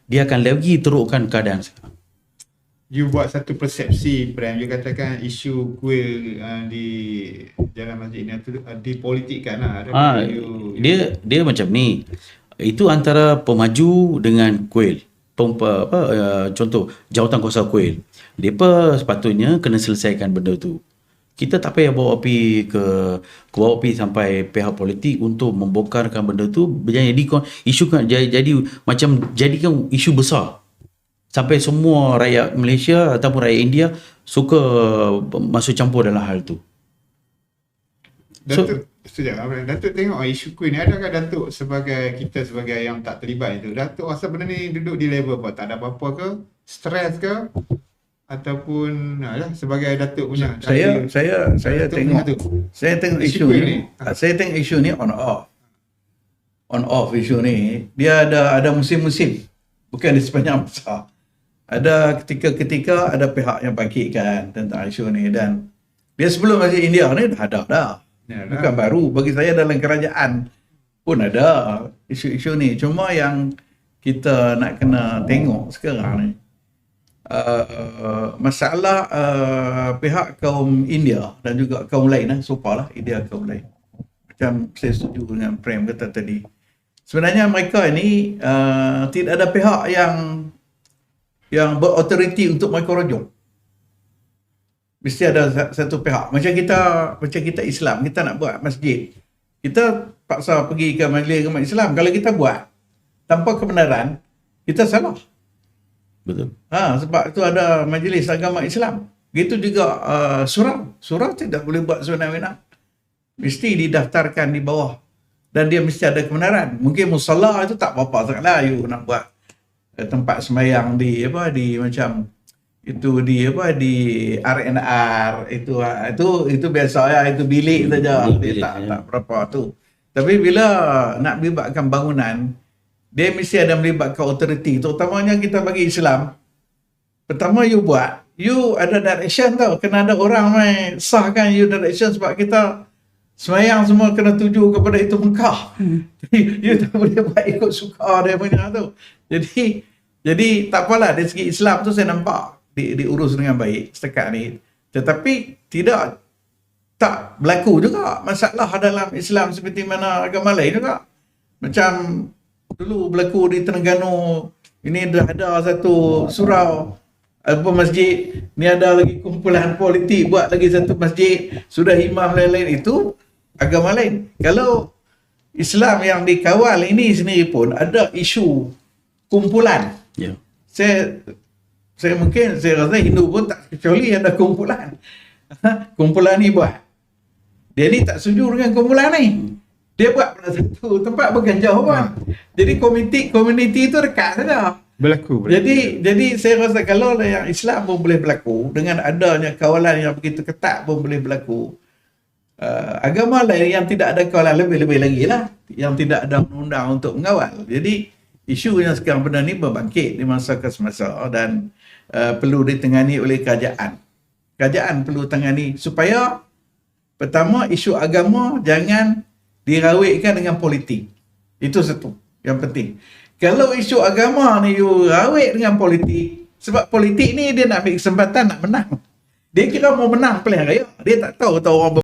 dia akan lagi terukkan keadaan sekarang. You buat satu persepsi, Prem. You katakan isu kuil di Jalan Masjid ini dipolitikkan lah. Dia macam ni. Itu antara pemaju dengan kuil. Contoh jawatan kuasa kuil. Mereka sepatutnya kena selesaikan benda tu. Kita tak payah bawa api sampai pihak politik untuk membongkarkan benda tu. Jadi isu kan jadi macam jadikan isu besar. Sampai semua rakyat Malaysia ataupun rakyat India suka masuk campur dalam hal tu. Datuk, Datuk tengok isu kuil ni, adakah Datuk kita sebagai yang tak terlibat itu, Datuk rasa benda ni duduk di level apa? Tak ada apa-apa ke? Stres ke? Ataupun sebagai Datuk punya saya tengok isu ni. Saya tengok isu ni on off isu ni. Dia ada musim-musim. Bukan di sepanjang masa. Ada ketika ada pihak yang bangkitkan tentang isu ni, dan dia sebelum Masjid India ni dah ada dah. Bukan baru. Bagi saya dalam kerajaan pun ada isu-isu ni. Cuma yang kita nak kena tengok sekarang ni, masalah pihak kaum India dan juga kaum lain, sopalah India kaum lain. Macam saya setuju dengan Prem kata tadi. Sebenarnya mereka ini tidak ada pihak yang berautoriti untuk mereka rujuk. Mesti ada satu pihak. Macam kita Islam, kita nak buat masjid. Kita paksa pergi ke majlis agama Islam. Kalau kita buat tanpa kebenaran, kita salah. Betul. Sebab itu ada majlis agama Islam. Begitu juga surau tidak boleh buat sewenang-wenang. Mesti didaftarkan di bawah. Dan dia mesti ada kebenaran. Mungkin musalla itu tak apa-apa sangatlah you nak buat tempat sembahyang di macam itu di RNR itu biasa ya, itu bilik saja. Tak berapa tu. Tapi bila nak melibatkan bangunan, dia mesti ada melibatkan autoriti, terutamanya kita bagi Islam. Pertama you buat, you ada direction tau, kena ada orang sahkan you direction, sebab kita sembahyang semua kena tuju kepada itu Mekah. Jadi you tak boleh buat ikut suka dia punya tu. Jadi tak apalah, dari segi Islam tu saya nampak diurus dengan baik setakat ni. Tetapi tak berlaku juga masalah dalam Islam seperti mana agama lain juga. Macam dulu berlaku di Terengganu, ini dah ada satu surau masjid, ni ada lagi kumpulan politik buat lagi satu masjid, sudah imam lain-lain, itu agama lain. Kalau Islam yang dikawal ini sendiri pun ada isu kumpulan. Saya rasa Hindu pun tak kecuali ada kumpulan. Kumpulan ni buat. Dia ni tak setuju dengan kumpulan ni. Dia buat pada satu tempat bukan jauh pun. Jadi komuniti itu dekat saja. Berlaku. Jadi saya rasa kalau yang Islam pun boleh berlaku, dengan adanya kawalan yang begitu ketat pun boleh berlaku. Agama lain yang tidak ada kawalan lebih-lebih lagi lah, yang tidak ada undang-undang untuk mengawal. Jadi isu yang sekarang benda ni berbangkit di masa ke semasa, dan perlu ditangani oleh kerajaan. Kerajaan perlu tangani supaya pertama isu agama jangan dirawitkan dengan politik. Itu satu yang penting. Kalau isu agama ni you rawit dengan politik, sebab politik ni dia nak ambil kesempatan nak menang. Dia kira mau menang pilihan raya. Dia tak tahu orang